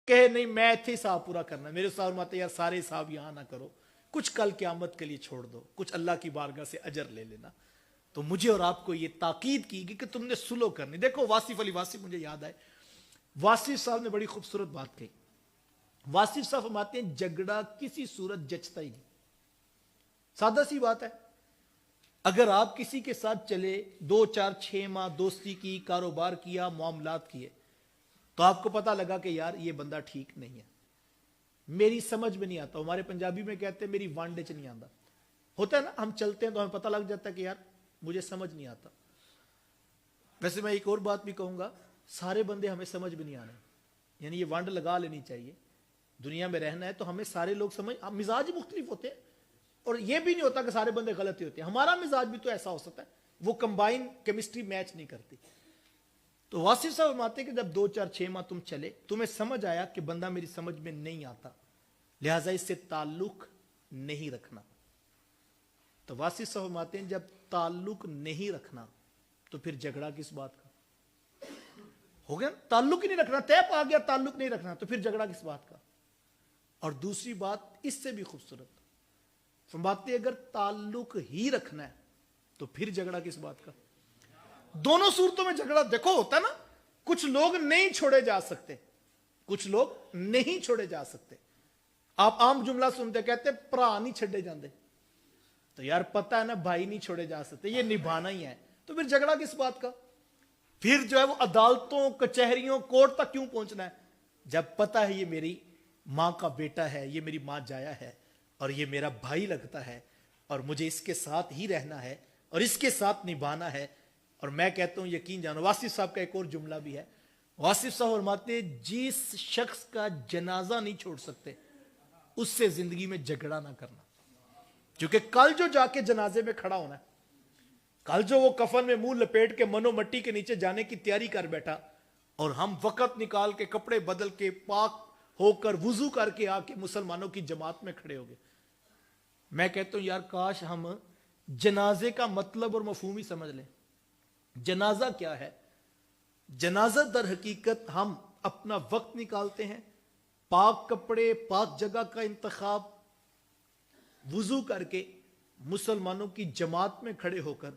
کہے نہیں میں اتنے حساب پورا کرنا, میرے ساتھ فرماتے ہیں یار سارے حساب یہاں نہ کرو, کچھ کل قیامت کے لیے چھوڑ دو, کچھ اللہ کی بارگاہ سے اجر لے لینا. تو مجھے اور آپ کو یہ تاکید کی گئی کہ تم نے سلو کرنی. دیکھو واصف علی واصف مجھے یاد آئے, واصف صاحب نے بڑی خوبصورت بات کہی. واصف صاحب فرماتے ہیں جھگڑا کسی صورت جچتا ہی نہیں. سادہ سی بات ہے, اگر آپ کسی کے ساتھ چلے 2 4 6 ماہ دوستی کی, کاروبار کیا, معاملات کیے, تو آپ کو پتا لگا کہ یار یہ بندہ ٹھیک نہیں ہے, میری سمجھ میں نہیں آتا. ہمارے پنجابی میں کہتے ہیں میری وانڈے چ نہیں آتا. ہوتا ہے نا, ہم چلتے ہیں تو ہمیں پتہ لگ جاتا ہے کہ یار مجھے سمجھ نہیں آتا. ویسے میں ایک اور بات بھی کہوں گا, سارے بندے ہمیں سمجھ بھی نہیں آنے, یعنی یہ وانڈ لگا لینی چاہیے. دنیا میں رہنا ہے تو ہمیں سارے لوگ سمجھ, مزاج مختلف ہوتے ہیں, اور یہ بھی نہیں ہوتا کہ سارے بندے غلط ہی ہوتے ہیں. ہمارا مزاج بھی تو ایسا ہو سکتا ہے, وہ کمبائن کیمسٹری میچ نہیں کرتی. تو واصف صاحب فرماتے ہیں کہ جب 2 4 6 ماہ تم چلے, تمہیں سمجھ آیا کہ بندہ میری سمجھ میں نہیں آتا, لہٰذا اس سے تعلق نہیں رکھنا. تو واصف صاحب فرماتے ہیں جب تعلق نہیں رکھنا تو پھر جھگڑا کس بات کا ہو گیا. تعلق ہی نہیں رکھنا, طے پا گیا تعلق نہیں رکھنا, تو پھر جھگڑا کس بات کا. اور دوسری بات اس سے بھی خوبصورت فرماتے ہیں اگر تعلق ہی رکھنا ہے تو پھر جھگڑا کس بات کا. دونوں صورتوں میں جھگڑا دیکھو ہوتا ہے نا. کچھ لوگ نہیں چھوڑے جا سکتے, کچھ لوگ نہیں چھوڑے جا سکتے. آپ عام جملہ سنتے کہتے پرا نہیں چھڑے جاندے, تو یار پتہ ہے نا بھائی نہیں چھوڑے جا سکتے, یہ نبھانا ہی ہے. تو پھر جھگڑا کس بات کا. پھر جو ہے وہ عدالتوں, کچہریوں, کورٹ تک کیوں پہنچنا ہے, جب پتہ ہے یہ میری ماں کا بیٹا ہے, یہ میری ماں جایا ہے, اور یہ میرا بھائی لگتا ہے, اور مجھے اس کے ساتھ ہی رہنا ہے اور اس کے ساتھ نبھانا ہے. اور میں کہتا ہوں یقین جانو, واصف صاحب کا ایک اور جملہ بھی ہے. واصف صاحب فرماتے جس شخص کا جنازہ نہیں چھوڑ سکتے اس سے زندگی میں جھگڑا نہ کرنا, کیونکہ کل جو جا کے جنازے میں کھڑا ہونا ہے, کل جو وہ کفن میں منہ لپیٹ کے منو مٹی کے نیچے جانے کی تیاری کر بیٹھا, اور ہم وقت نکال کے کپڑے بدل کے پاک ہو کر وضو کر کے آ کے مسلمانوں کی جماعت میں کھڑے ہو گئے. میں کہتا ہوں یار کاش ہم جنازے کا مطلب اور مفہوم ہی سمجھ لیں. جنازہ کیا ہے؟ جنازہ در حقیقت ہم اپنا وقت نکالتے ہیں, پاک کپڑے, پاک جگہ کا انتخاب, وضو کر کے مسلمانوں کی جماعت میں کھڑے ہو کر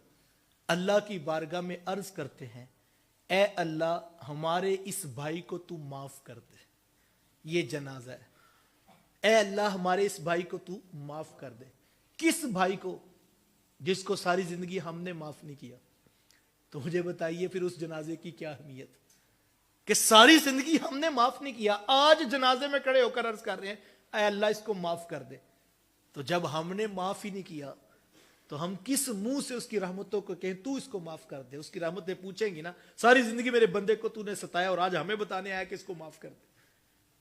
اللہ کی بارگاہ میں عرض کرتے ہیں اے اللہ ہمارے اس بھائی کو تو معاف کر دے. یہ جنازہ ہے. اے اللہ ہمارے اس بھائی کو تو معاف کر دے. کس بھائی کو؟ جس کو ساری زندگی ہم نے معاف نہیں کیا. تو مجھے بتائیے پھر اس جنازے کی کیا اہمیت کہ ساری زندگی ہم نے معاف نہیں کیا, آج جنازے میں کھڑے ہو کر عرض کر رہے ہیں اے اللہ اس کو معاف کر دے. تو جب ہم نے معاف ہی نہیں کیا تو ہم کس منہ سے اس کی رحمتوں کو کہیں تو اس کو معاف کر دے. اس کی رحمتیں پوچھیں گی نا ساری زندگی میرے بندے کو تو نے ستایا اور آج ہمیں بتانے آیا کہ اس کو معاف کر دے.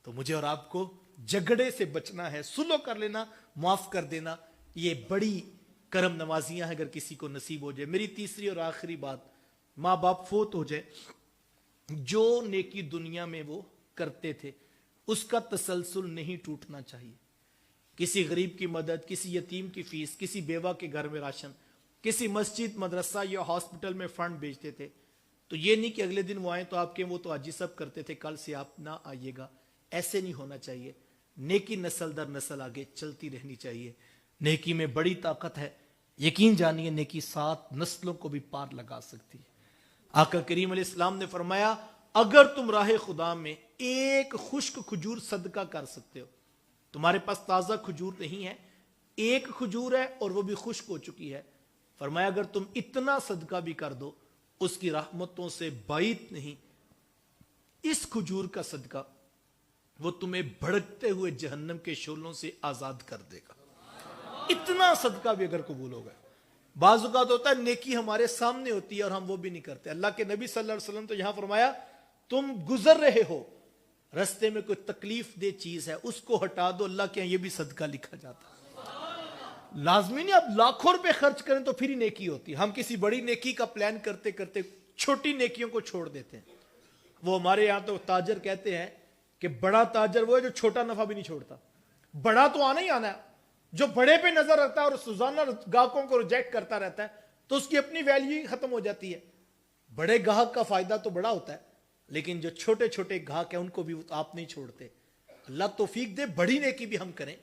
تو مجھے اور آپ کو جھگڑے سے بچنا ہے, سلو کر لینا, معاف کر دینا. یہ بڑی کرم نوازیاں ہیں اگر کسی کو نصیب ہو جائے. میری تیسری اور آخری بات, ماں باپ فوت ہو جائے, جو نیکی دنیا میں وہ کرتے تھے اس کا تسلسل نہیں ٹوٹنا چاہیے. کسی غریب کی مدد, کسی یتیم کی فیس, کسی بیوہ کے گھر میں راشن, کسی مسجد, مدرسہ یا ہاسپٹل میں فنڈ بیچتے تھے, تو یہ نہیں کہ اگلے دن وہ آئیں تو آپ کے وہ تو آج ہی سب کرتے تھے, کل سے آپ نہ آئیے گا. ایسے نہیں ہونا چاہیے. نیکی نسل در نسل آگے چلتی رہنی چاہیے. نیکی میں بڑی طاقت ہے, یقین جانیے نیکی 7 نسلوں کو بھی پار لگا سکتی ہے. آقا کریم علیہ السلام نے فرمایا اگر تم راہ خدا میں ایک خشک کھجور صدقہ کر سکتے ہو, تمہارے پاس تازہ کھجور نہیں ہے, ایک کھجور ہے اور وہ بھی خشک ہو چکی ہے, فرمایا اگر تم اتنا صدقہ بھی کر دو اس کی رحمتوں سے بعید نہیں, اس کھجور کا صدقہ وہ تمہیں بھڑکتے ہوئے جہنم کے شعلوں سے آزاد کر دے گا. اتنا صدقہ بھی اگر قبول ہوگا. بعض اوقات ہوتا ہے نیکی ہمارے سامنے ہوتی ہے اور ہم وہ بھی نہیں کرتے. اللہ کے نبی صلی اللہ علیہ وسلم تو یہاں فرمایا تم گزر رہے ہو, رستے میں کوئی تکلیف دہ چیز ہے اس کو ہٹا دو, اللہ کے یہاں یہ بھی صدقہ لکھا جاتا ہے. لازمی نہیں آپ لاکھوں روپے خرچ کریں تو پھر ہی نیکی ہوتی ہے. ہم کسی بڑی نیکی کا پلان کرتے کرتے چھوٹی نیکیوں کو چھوڑ دیتے ہیں. وہ ہمارے یہاں تو تاجر کہتے ہیں کہ بڑا تاجر وہ ہے جو چھوٹا نفع بھی نہیں چھوڑتا. بڑا تو آنا ہی آنا ہے, جو بڑے پہ نظر رکھتا ہے اور روزانہ گاہکوں کو ریجیکٹ کرتا رہتا ہے تو اس کی اپنی ویلیو ہی ختم ہو جاتی ہے. بڑے گاہک کا فائدہ تو بڑا ہوتا ہے لیکن جو چھوٹے چھوٹے گھاک ہیں ان کو بھی آپ نہیں چھوڑتے. اللہ توفیق دے بڑی نیکی بھی ہم کریں,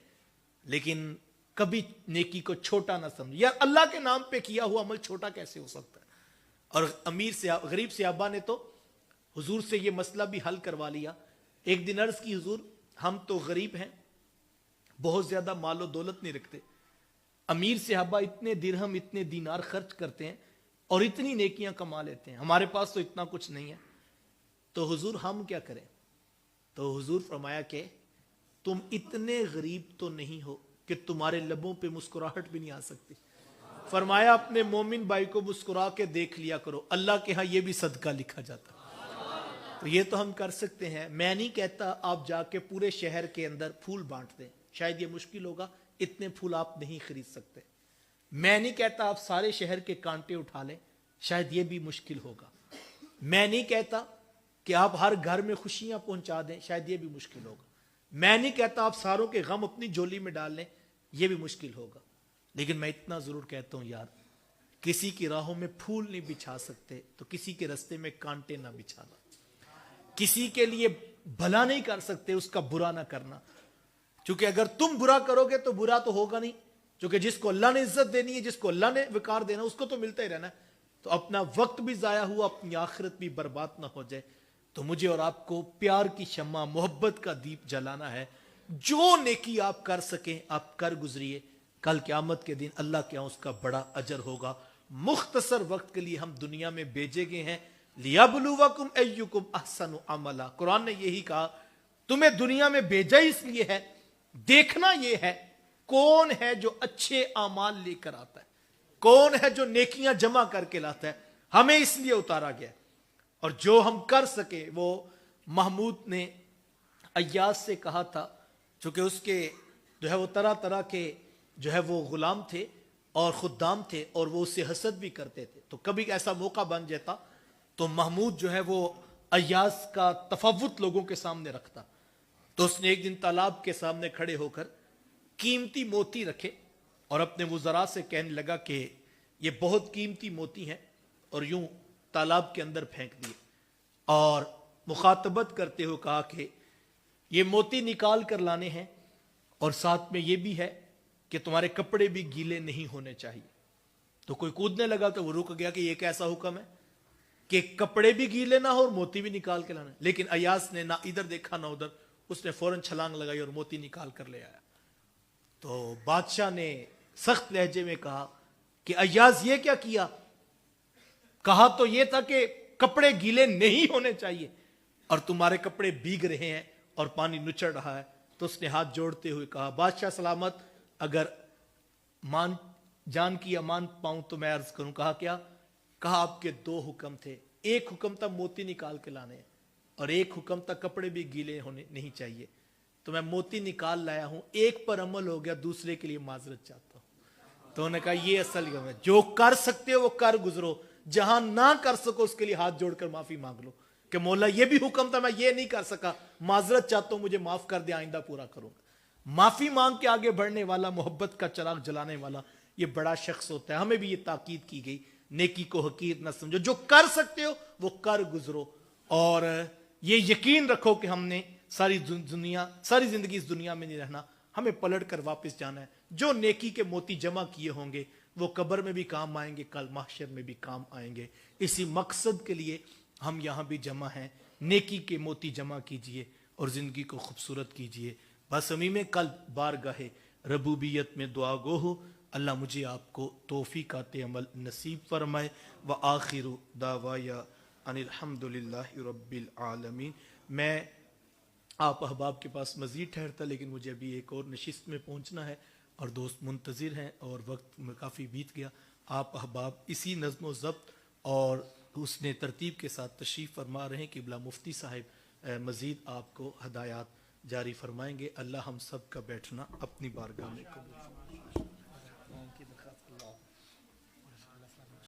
لیکن کبھی نیکی کو چھوٹا نہ سمجھ. یار اللہ کے نام پہ کیا ہوا عمل چھوٹا کیسے ہو سکتا ہے؟ اور غریب صحابہ نے تو حضور سے یہ مسئلہ بھی حل کروا لیا. ایک دن عرض کی حضور ہم تو غریب ہیں, بہت زیادہ مال و دولت نہیں رکھتے, امیر صحابہ اتنے درہم اتنے دینار خرچ کرتے ہیں اور اتنی نیکیاں کما لیتے ہیں, ہمارے پاس تو اتنا کچھ نہیں ہے, تو حضور ہم کیا کریں؟ تو حضور فرمایا کہ تم اتنے غریب تو نہیں ہو کہ تمہارے لبوں پہ مسکراہٹ بھی نہیں آ سکتی. فرمایا اپنے مومن بھائی کو مسکرا کے دیکھ لیا کرو, اللہ کے ہاں یہ بھی صدقہ لکھا جاتا. تو یہ تو ہم کر سکتے ہیں. میں نہیں کہتا آپ جا کے پورے شہر کے اندر پھول بانٹ دیں, شاید یہ مشکل ہوگا, اتنے پھول آپ نہیں خرید سکتے. میں نہیں کہتا آپ سارے شہر کے کانٹے اٹھا لیں, شاید یہ بھی مشکل ہوگا. میں نہیں کہتا کہ آپ ہر گھر میں خوشیاں پہنچا دیں, شاید یہ بھی مشکل ہوگا. میں نہیں کہتا آپ ساروں کے غم اپنی جھولی میں ڈال لیں, یہ بھی مشکل ہوگا. لیکن میں اتنا ضرور کہتا ہوں یار, کسی کی راہوں میں پھول نہیں بچھا سکتے تو کسی کے رستے میں کانٹے نہ بچھانا. کسی کے لیے بھلا نہیں کر سکتے, اس کا برا نہ کرنا. چونکہ اگر تم برا کرو گے تو برا تو ہوگا نہیں, چونکہ جس کو اللہ نے عزت دینی ہے, جس کو اللہ نے وقار دینا, اس کو تو ملتا ہی رہنا ہے. تو اپنا وقت بھی ضائع ہوا, اپنی آخرت بھی برباد نہ ہو جائے. تو مجھے اور آپ کو پیار کی شمع, محبت کا دیپ جلانا ہے. جو نیکی آپ کر سکیں آپ کر گزریے, کل قیامت کے دن اللہ کے ہاں اس کا بڑا اجر ہوگا. مختصر وقت کے لیے ہم دنیا میں بھیجے گئے ہیں, لِيَبْلُوَكُمْ أَيُّكُمْ أَحْسَنُ عَمَلًا. قرآن نے یہی کہا, تمہیں دنیا میں بھیجا اس لیے ہے, دیکھنا یہ ہے کون ہے جو اچھے اعمال لے کر آتا ہے, کون ہے جو نیکیاں جمع کر کے لاتا ہے. ہمیں اس لیے اتارا گیا, اور جو ہم کر سکے. وہ محمود نے ایاز سے کہا تھا, چونکہ اس کے جو ہے وہ طرح طرح کے جو ہے وہ غلام تھے اور خدام تھے, اور وہ اسے حسد بھی کرتے تھے. تو کبھی ایسا موقع بن جاتا تو محمود جو ہے وہ ایاز کا تفاوت لوگوں کے سامنے رکھتا. تو اس نے ایک دن تالاب کے سامنے کھڑے ہو کر قیمتی موتی رکھے اور اپنے وزراء سے کہنے لگا کہ یہ بہت قیمتی موتی ہیں, اور یوں تالاب کے اندر پھینک دیے, اور مخاطبت کرتے ہوئے کہا کہ یہ موتی نکال کر لانے ہیں, اور ساتھ میں یہ بھی ہے کہ تمہارے کپڑے بھی گیلے نہیں ہونے چاہیے. تو کوئی کودنے لگا تو وہ رک گیا کہ یہ کیسا حکم ہے کہ کپڑے بھی گیلے نہ ہو اور موتی بھی نکال کے لانا. لیکن ایاز نے نہ ادھر دیکھا نہ ادھر, اس نے فوراً چھلانگ لگائی اور موتی نکال کر لے آیا. تو بادشاہ نے سخت لہجے میں کہا کہ ایاز یہ کیا کیا؟ کہا تو یہ تھا کہ کپڑے گیلے نہیں ہونے چاہیے, اور تمہارے کپڑے بھیگ رہے ہیں اور پانی نچڑ رہا ہے. تو اس نے ہاتھ جوڑتے ہوئے کہا, بادشاہ سلامت, اگر جان کی امان پاؤں تو میں عرض کروں. کہا کیا؟ کہا آپ کے دو حکم تھے, ایک حکم تھا موتی نکال کے لانے, اور ایک حکم تھا کپڑے بھی گیلے ہونے نہیں چاہیے. تو میں موتی نکال لایا ہوں, ایک پر عمل ہو گیا, دوسرے کے لیے معذرت چاہتا ہوں. تو انہوں نے کہا یہ اصل ہے, جو کر سکتے ہو وہ کر گزرو, جہاں نہ کر سکو اس کے لیے ہاتھ جوڑ کر معافی مانگ لو کہ مولا یہ بھی حکم تھا, میں یہ نہیں کر سکا, معذرت چاہتا ہوں, مجھے معاف کر دے, آئندہ پورا کروں. معافی مانگ کے آگے بڑھنے والا, محبت کا چراغ جلانے والا, یہ بڑا شخص ہوتا ہے. ہمیں بھی یہ تاکید کی گئی, نیکی کو حقیر نہ سمجھو, جو کر سکتے ہو وہ کر گزرو, اور یہ یقین رکھو کہ ہم نے ساری زندگی اس دنیا میں نہیں رہنا, ہمیں پلٹ کر واپس جانا ہے. جو نیکی کے موتی جمع کیے ہوں گے وہ قبر میں بھی کام آئیں گے, کل محشر میں بھی کام آئیں گے. اسی مقصد کے لیے ہم یہاں بھی جمع ہیں. نیکی کے موتی جمع کیجئے اور زندگی کو خوبصورت کیجئے. بس امیم قلب بارگاہ ربوبیت میں دعا گو ہو, اللہ مجھے آپ کو توفیقات عمل نصیب فرمائے. وآخر دعوایا ان الحمدللہ رب العالمین. میں آپ احباب کے پاس مزید ٹھہرتا, لیکن مجھے ابھی ایک اور نشست میں پہنچنا ہے اور دوست منتظر ہیں اور وقت میں کافی بیت گیا. آپ احباب اسی نظم و ضبط اور اس نے ترتیب کے ساتھ تشریف فرما رہے ہیں. قبلہ مفتی صاحب مزید آپ کو ہدایات جاری فرمائیں گے. اللہ ہم سب کا بیٹھنا اپنی بارگاہ میں قبول فرمائے.